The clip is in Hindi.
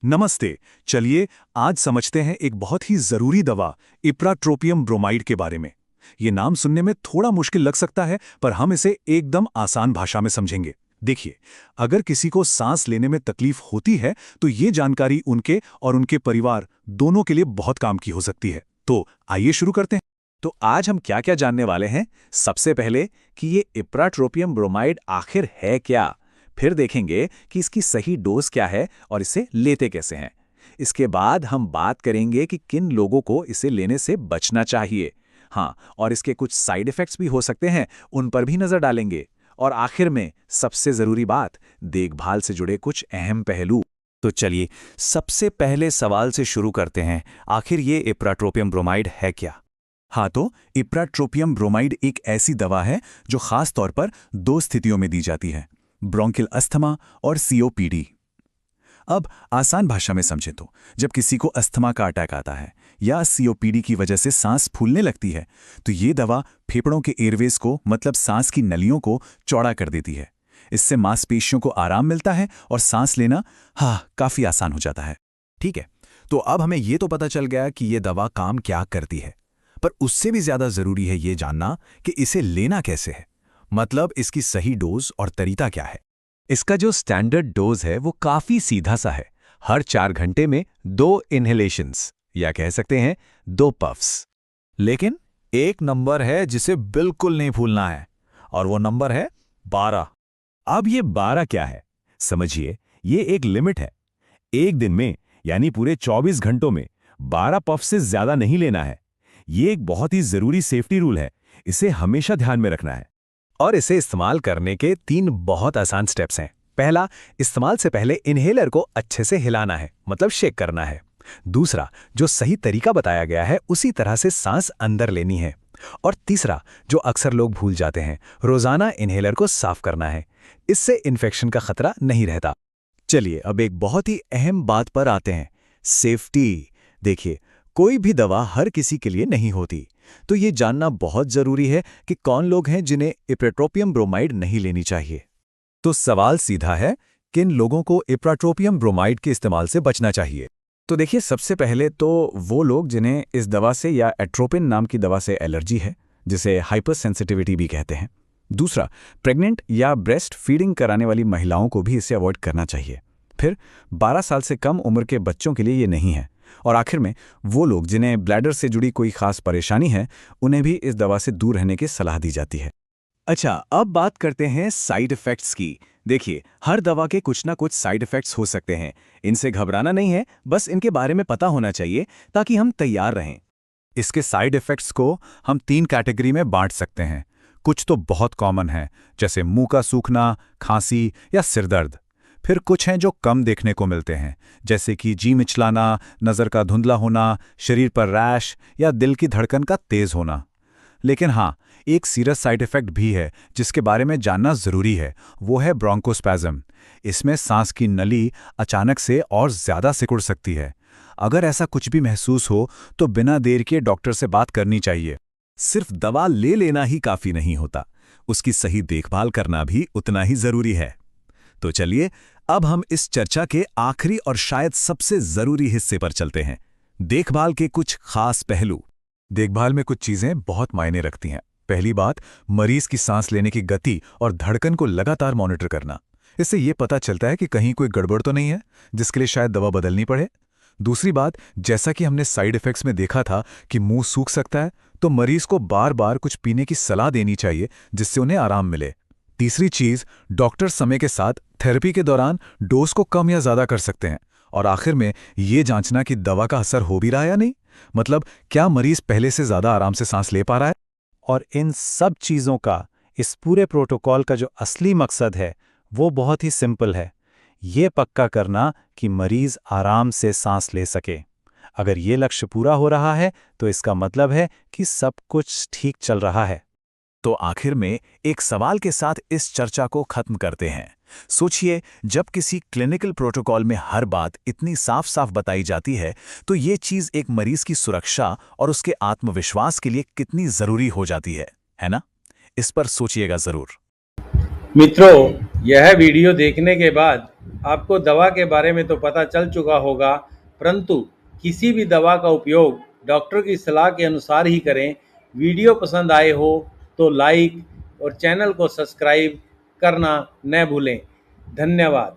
नमस्ते। चलिए आज समझते हैं एक बहुत ही जरूरी दवा इप्राट्रोपियम ब्रोमाइड के बारे में। ये नाम सुनने में थोड़ा मुश्किल लग सकता है, पर हम इसे एकदम आसान भाषा में समझेंगे। देखिए, अगर किसी को सांस लेने में तकलीफ होती है तो ये जानकारी उनके और उनके परिवार दोनों के लिए बहुत काम की हो सकती है। तो आइए शुरू करते हैं। तो आज हम क्या क्या जानने वाले हैं। सबसे पहले कि ये इप्राट्रोपियम ब्रोमाइड आखिर है क्या। फिर देखेंगे कि इसकी सही डोज क्या है और इसे लेते कैसे हैं। इसके बाद हम बात करेंगे कि किन लोगों को इसे लेने से बचना चाहिए। हाँ, और इसके कुछ साइड इफ़ेक्ट्स भी हो सकते हैं, उन पर भी नज़र डालेंगे। और आखिर में सबसे ज़रूरी बात, देखभाल से जुड़े कुछ अहम पहलू। तो चलिए सबसे पहले सवाल से शुरू करते हैं। आखिर ये इप्राट्रोपियम ब्रोमाइड है क्या? हाँ, तो इप्राट्रोपियम ब्रोमाइड एक ऐसी दवा है जो खास तौर पर दो स्थितियों में दी जाती है, ब्रोंकियल अस्थमा और सीओपीडी। अब आसान भाषा में समझे तो जब किसी को अस्थमा का अटैक आता है या सीओपीडी की वजह से सांस फूलने लगती है, तो ये दवा फेफड़ों के एयरवेज को, मतलब सांस की नलियों को चौड़ा कर देती है। इससे मांसपेशियों को आराम मिलता है और सांस लेना काफी आसान हो जाता है। ठीक है, तो अब हमें ये तो पता चल गया कि ये दवा काम क्या करती है, पर उससे भी ज्यादा जरूरी है ये जानना कि इसे लेना कैसे है। मतलब इसकी सही डोज और तरीका क्या है। इसका जो स्टैंडर्ड डोज है वो काफी सीधा सा है। हर 4 घंटे में 2 इनहेलेशंस, या कह सकते हैं 2 पफ्स। लेकिन एक नंबर है जिसे बिल्कुल नहीं भूलना है, और वो नंबर है 12। अब ये 12 क्या है? समझिए, ये एक लिमिट है। एक दिन में यानी पूरे 24 घंटों में 12 पफ से ज्यादा नहीं लेना है। ये एक बहुत ही जरूरी सेफ्टी रूल है, इसे हमेशा ध्यान में रखना है। और इसे इस्तेमाल करने के 3 बहुत आसान स्टेप्स हैं। पहला, इस्तेमाल से पहले इन्हेलर को अच्छे से हिलाना है, मतलब शेक करना है। दूसरा, जो सही तरीका बताया गया है उसी तरह से सांस अंदर लेनी है। और तीसरा, जो अक्सर लोग भूल जाते हैं, रोजाना इन्हेलर को साफ करना है। इससे इन्फेक्शन का खतरा नहीं रहता। चलिए अब एक बहुत ही अहम बात पर आते हैं, सेफ्टी। देखिए, कोई भी दवा हर किसी के लिए नहीं होती, तो ये जानना बहुत जरूरी है कि कौन लोग हैं जिन्हें इप्राट्रोपियम ब्रोमाइड नहीं लेनी चाहिए। तो सवाल सीधा है, किन लोगों को इप्राट्रोपियम ब्रोमाइड के इस्तेमाल से बचना चाहिए? तो देखिए, सबसे पहले तो वो लोग जिन्हें इस दवा से या एट्रोपिन नाम की दवा से एलर्जी है, जिसे हाइपर सेंसिटिविटी भी कहते हैं। दूसरा, प्रेग्नेंट या ब्रेस्ट फीडिंग कराने वाली महिलाओं को भी इसे अवॉइड करना चाहिए। फिर 12 साल से कम उम्र के बच्चों के लिए ये नहीं है। और आखिर में वो लोग जिन्हें ब्लैडर से जुड़ी कोई खास परेशानी है, उन्हें भी इस दवा से दूर रहने की सलाह दी जाती है। अच्छा, अब बात करते हैं साइड इफ़ेक्ट्स की। देखिए, हर दवा के कुछ ना कुछ साइड इफ़ेक्ट्स हो सकते हैं। इनसे घबराना नहीं है, बस इनके बारे में पता होना चाहिए ताकि हम तैयार रहें। इसके साइड इफ़ेक्ट्स को हम 3 कैटेगरी में बांट सकते हैं। कुछ तो बहुत कॉमन है, जैसे मुंह का सूखना, खांसी या सिरदर्द। फिर कुछ हैं जो कम देखने को मिलते हैं, जैसे कि जी मिचलाना, नज़र का धुंधला होना, शरीर पर रैश या दिल की धड़कन का तेज होना। लेकिन हाँ, एक सीरियस साइड इफ़ेक्ट भी है जिसके बारे में जानना ज़रूरी है, वो है ब्रोंकोस्पैज़म। इसमें सांस की नली अचानक से और ज़्यादा सिकुड़ सकती है। अगर ऐसा कुछ भी महसूस हो तो बिना देर किए डॉक्टर से बात करनी चाहिए। सिर्फ दवा ले लेना ही काफ़ी नहीं होता, उसकी सही देखभाल करना भी उतना ही ज़रूरी है। तो चलिए अब हम इस चर्चा के आखिरी और शायद सबसे ज़रूरी हिस्से पर चलते हैं, देखभाल के कुछ खास पहलू। देखभाल में कुछ चीज़ें बहुत मायने रखती हैं। पहली बात, मरीज की सांस लेने की गति और धड़कन को लगातार मॉनिटर करना। इससे ये पता चलता है कि कहीं कोई गड़बड़ तो नहीं है जिसके लिए शायद दवा बदलनी पड़े। दूसरी बात, जैसा कि हमने साइड इफ़ेक्ट्स में देखा था कि मुंह सूख सकता है, तो मरीज को बार बार कुछ पीने की सलाह देनी चाहिए जिससे उन्हें आराम मिले। तीसरी चीज़, डॉक्टर समय के साथ थेरेपी के दौरान डोज को कम या ज़्यादा कर सकते हैं। और आखिर में ये जांचना कि दवा का असर हो भी रहा है या नहीं, मतलब क्या मरीज पहले से ज़्यादा आराम से सांस ले पा रहा है। और इन सब चीज़ों का, इस पूरे प्रोटोकॉल का जो असली मकसद है वो बहुत ही सिंपल है, ये पक्का करना कि मरीज आराम से सांस ले सके। अगर ये लक्ष्य पूरा हो रहा है तो इसका मतलब है कि सब कुछ ठीक चल रहा है। तो आखिर में एक सवाल के साथ इस चर्चा को खत्म करते हैं। सोचिए, जब किसी क्लिनिकल प्रोटोकॉल में हर बात इतनी साफ साफ बताई जाती है, तो ये चीज़ एक मरीज की सुरक्षा और उसके आत्मविश्वास के लिए कितनी ज़रूरी हो जाती है ना? इस पर सोचिएगा ज़रूर। मित्रों, यह वीडियो देखने के बाद आपको दवा के बारे में तो पता चल चुका होगा, परंतु किसी भी दवा का उपयोग डॉक्टर की सलाह के अनुसार ही करें। वीडियो पसंद आए हो तो लाइक और चैनल को सब्सक्राइब करना न भूलें। धन्यवाद।